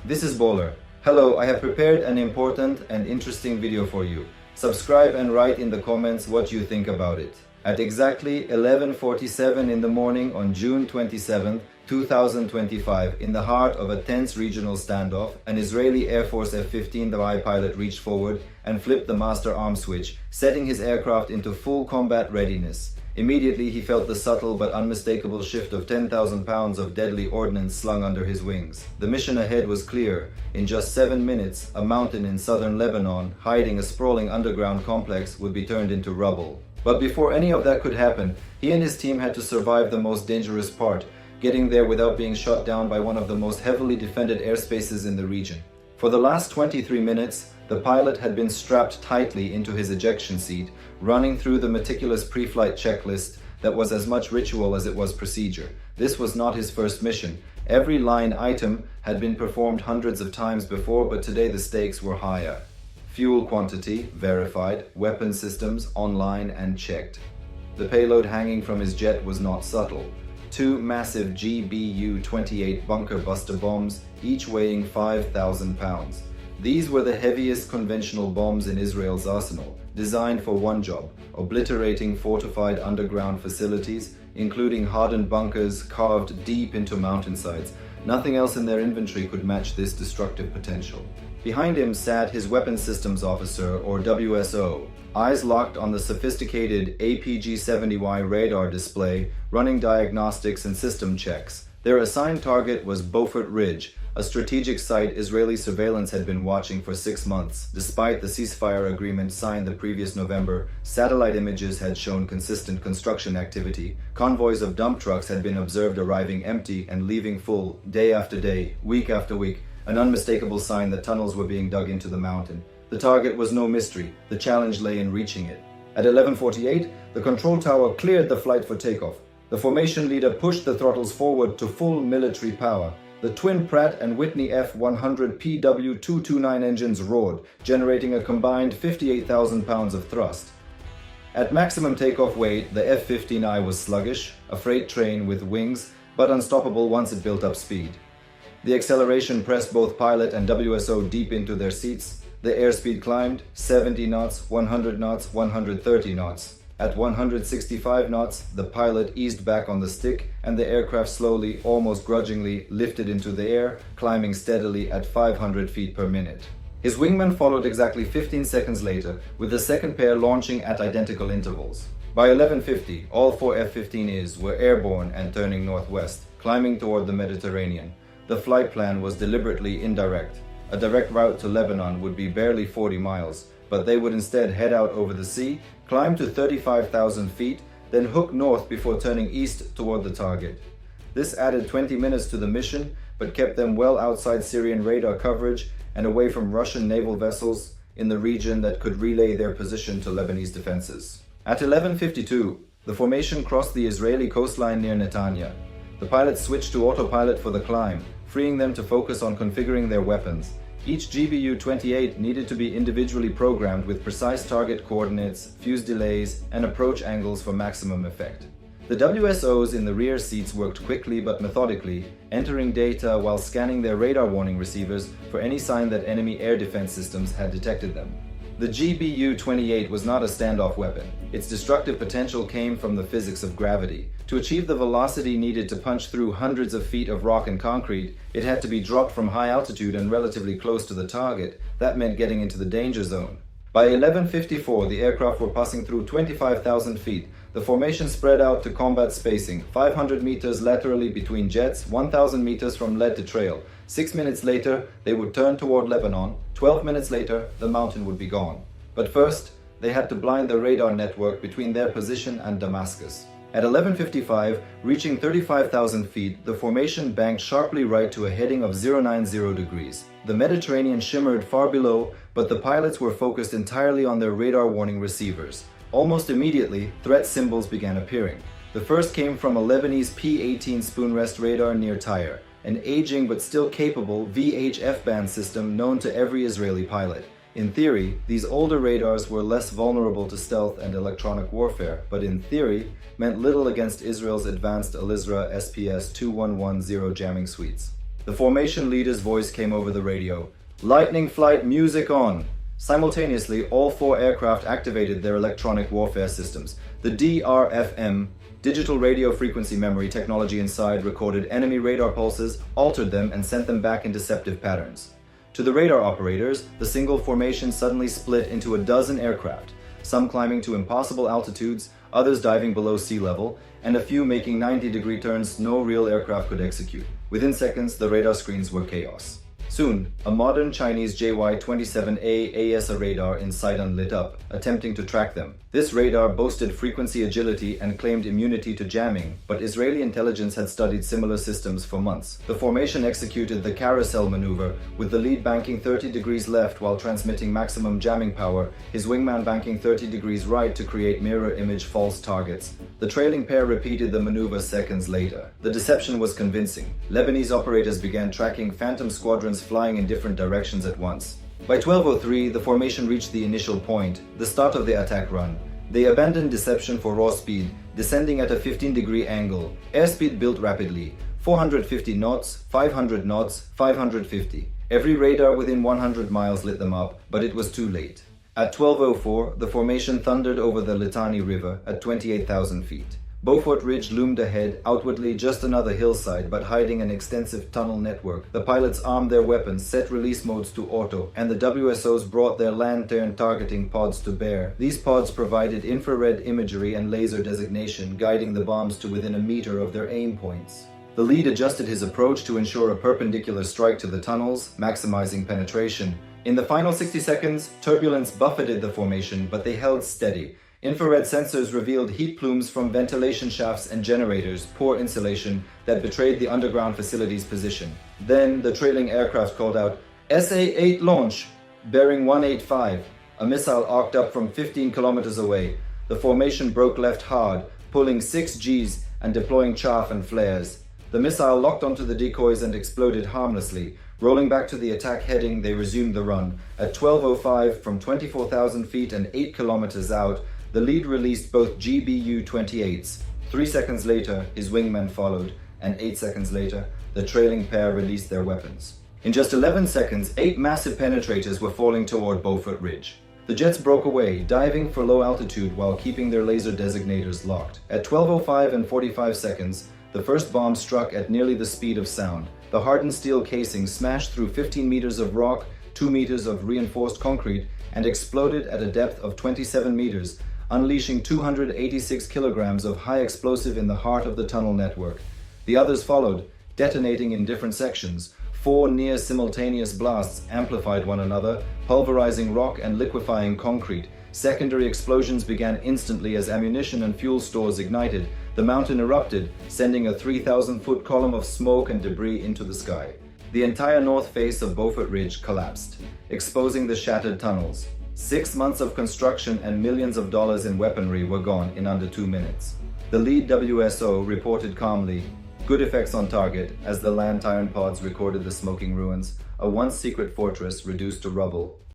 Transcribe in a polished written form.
This is BAWLER. Hello, I have prepared an important and interesting video for you. Subscribe and write in the comments what you think about it. At exactly 11:47 in the morning on June 27, 2025, in the heart of a tense regional standoff, an Israeli Air Force F-15I pilot reached forward and flipped the master arm switch, setting his aircraft into full combat readiness. Immediately, he felt the subtle but unmistakable shift of 10,000 pounds of deadly ordnance slung under his wings. The mission ahead was clear. In just 7 minutes, a mountain in southern Lebanon, hiding a sprawling underground complex, would be turned into rubble. But before any of that could happen, he and his team had to survive the most dangerous part, getting there without being shot down by one of the most heavily defended airspaces in the region. For the last 23 minutes, the pilot had been strapped tightly into his ejection seat, running through the meticulous pre-flight checklist that was as much ritual as it was procedure. This was not his first mission. Every line item had been performed hundreds of times before, but today the stakes were higher. Fuel quantity, verified. Weapon systems, online and checked. The payload hanging from his jet was not subtle. 2 massive GBU-28 bunker buster bombs, each weighing 5,000 pounds. These were the heaviest conventional bombs in Israel's arsenal, designed for one job: obliterating fortified underground facilities, including hardened bunkers carved deep into mountainsides. Nothing else in their inventory could match this destructive potential. Behind him sat his Weapons Systems Officer, or WSO, eyes locked on the sophisticated APG-70Y radar display, running diagnostics and system checks. Their assigned target was Beaufort Ridge, a strategic site Israeli surveillance had been watching for 6 months. Despite the ceasefire agreement signed the previous November, satellite images had shown consistent construction activity. Convoys of dump trucks had been observed arriving empty and leaving full, day after day, week after week, an unmistakable sign that tunnels were being dug into the mountain. The target was no mystery. The challenge lay in reaching it. At 11:48, the control tower cleared the flight for takeoff. The formation leader pushed the throttles forward to full military power. The twin Pratt & Whitney F-100 PW229 engines roared, generating a combined 58,000 pounds of thrust. At maximum takeoff weight, the F-15I was sluggish, a freight train with wings, but unstoppable once it built up speed. The acceleration pressed both pilot and WSO deep into their seats. The airspeed climbed: 70 knots, 100 knots, 130 knots. At 165 knots, the pilot eased back on the stick, and the aircraft slowly, almost grudgingly, lifted into the air, climbing steadily at 500 feet per minute. His wingman followed exactly 15 seconds later, with the second pair launching at identical intervals. By 11:50, all 4 F-15Es were airborne and turning northwest, climbing toward the Mediterranean. The flight plan was deliberately indirect. A direct route to Lebanon would be barely 40 miles, but they would instead head out over the sea, climb to 35,000 feet, then hook north before turning east toward the target. This added 20 minutes to the mission, but kept them well outside Syrian radar coverage and away from Russian naval vessels in the region that could relay their position to Lebanese defenses. At 11:52, the formation crossed the Israeli coastline near Netanya. The pilots switched to autopilot for the climb, freeing them to focus on configuring their weapons. Each GBU-28 needed to be individually programmed with precise target coordinates, fuse delays, and approach angles for maximum effect. The WSOs in the rear seats worked quickly but methodically, entering data while scanning their radar warning receivers for any sign that enemy air defense systems had detected them. The GBU-28 was not a standoff weapon. Its destructive potential came from the physics of gravity. To achieve the velocity needed to punch through hundreds of feet of rock and concrete, it had to be dropped from high altitude and relatively close to the target. That meant getting into the danger zone. By 11:54, the aircraft were passing through 25,000 feet. The formation spread out to combat spacing: 500 meters laterally between jets, 1,000 meters from lead to trail. 6 minutes later, they would turn toward Lebanon. 12 minutes later, the mountain would be gone. But first, they had to blind the radar network between their position and Damascus. At 11:55, reaching 35,000 feet, the formation banked sharply right to a heading of 090 degrees. The Mediterranean shimmered far below, but the pilots were focused entirely on their radar warning receivers. Almost immediately, threat symbols began appearing. The first came from a Lebanese P-18 spoon-rest radar near Tyre, an aging but still capable VHF band system known to every Israeli pilot. In theory, these older radars were less vulnerable to stealth and electronic warfare, but in theory, meant little against Israel's advanced Alizra SPS-2110 jamming suites. The formation leader's voice came over the radio. "Lightning flight, music on!" Simultaneously, all 4 aircraft activated their electronic warfare systems. The DRFM, digital radio frequency memory technology inside, recorded enemy radar pulses, altered them, and sent them back in deceptive patterns. To the radar operators, the single formation suddenly split into a dozen aircraft, some climbing to impossible altitudes, others diving below sea level, and a few making 90-degree turns no real aircraft could execute. Within seconds, the radar screens were chaos. Soon, a modern Chinese JY-27A AESA radar in Sidon lit up, attempting to track them. This radar boasted frequency agility and claimed immunity to jamming, but Israeli intelligence had studied similar systems for months. The formation executed the carousel maneuver, with the lead banking 30 degrees left while transmitting maximum jamming power, his wingman banking 30 degrees right to create mirror image false targets. The trailing pair repeated the maneuver seconds later. The deception was convincing. Lebanese operators began tracking Phantom squadrons flying in different directions at once. By 12:03, the formation reached the initial point, the start of the attack run. They abandoned deception for raw speed, descending at a 15-degree angle. Airspeed built rapidly, 450 knots, 500 knots, 550. Every radar within 100 miles lit them up, but it was too late. At 12:04, the formation thundered over the Litani River at 28,000 feet. Beaufort Ridge loomed ahead, outwardly just another hillside, but hiding an extensive tunnel network. The pilots armed their weapons, set release modes to auto, and the WSOs brought their lantern targeting pods to bear. These pods provided infrared imagery and laser designation, guiding the bombs to within a meter of their aim points. The lead adjusted his approach to ensure a perpendicular strike to the tunnels, maximizing penetration. In the final 60 seconds, turbulence buffeted the formation, but they held steady. Infrared sensors revealed heat plumes from ventilation shafts and generators, poor insulation that betrayed the underground facility's position. Then the trailing aircraft called out, "SA-8 launch!" Bearing 185, a missile arced up from 15 kilometers away. The formation broke left hard, pulling 6 Gs and deploying chaff and flares. The missile locked onto the decoys and exploded harmlessly. Rolling back to the attack heading, they resumed the run. At 12:05, from 24,000 feet and 8 kilometers out, the lead released both GBU-28s. 3 seconds later, his wingmen followed, and 8 seconds later, the trailing pair released their weapons. In just 11 seconds, 8 massive penetrators were falling toward Beaufort Ridge. The jets broke away, diving for low altitude while keeping their laser designators locked. At 12:05 and 45 seconds, the first bomb struck at nearly the speed of sound. The hardened steel casing smashed through 15 meters of rock, 2 meters of reinforced concrete, and exploded at a depth of 27 meters, unleashing 286 kilograms of high explosive in the heart of the tunnel network. The others followed, detonating in different sections. 4 near simultaneous blasts amplified one another, pulverizing rock and liquefying concrete. Secondary explosions began instantly as ammunition and fuel stores ignited. The mountain erupted, sending a 3,000-foot column of smoke and debris into the sky. The entire north face of Beaufort Ridge collapsed, exposing the shattered tunnels. 6 months of construction and millions of dollars in weaponry were gone in under 2 minutes. The lead WSO reported calmly, "Good effects on target," as the lantern pods recorded the smoking ruins, a once secret fortress reduced to rubble.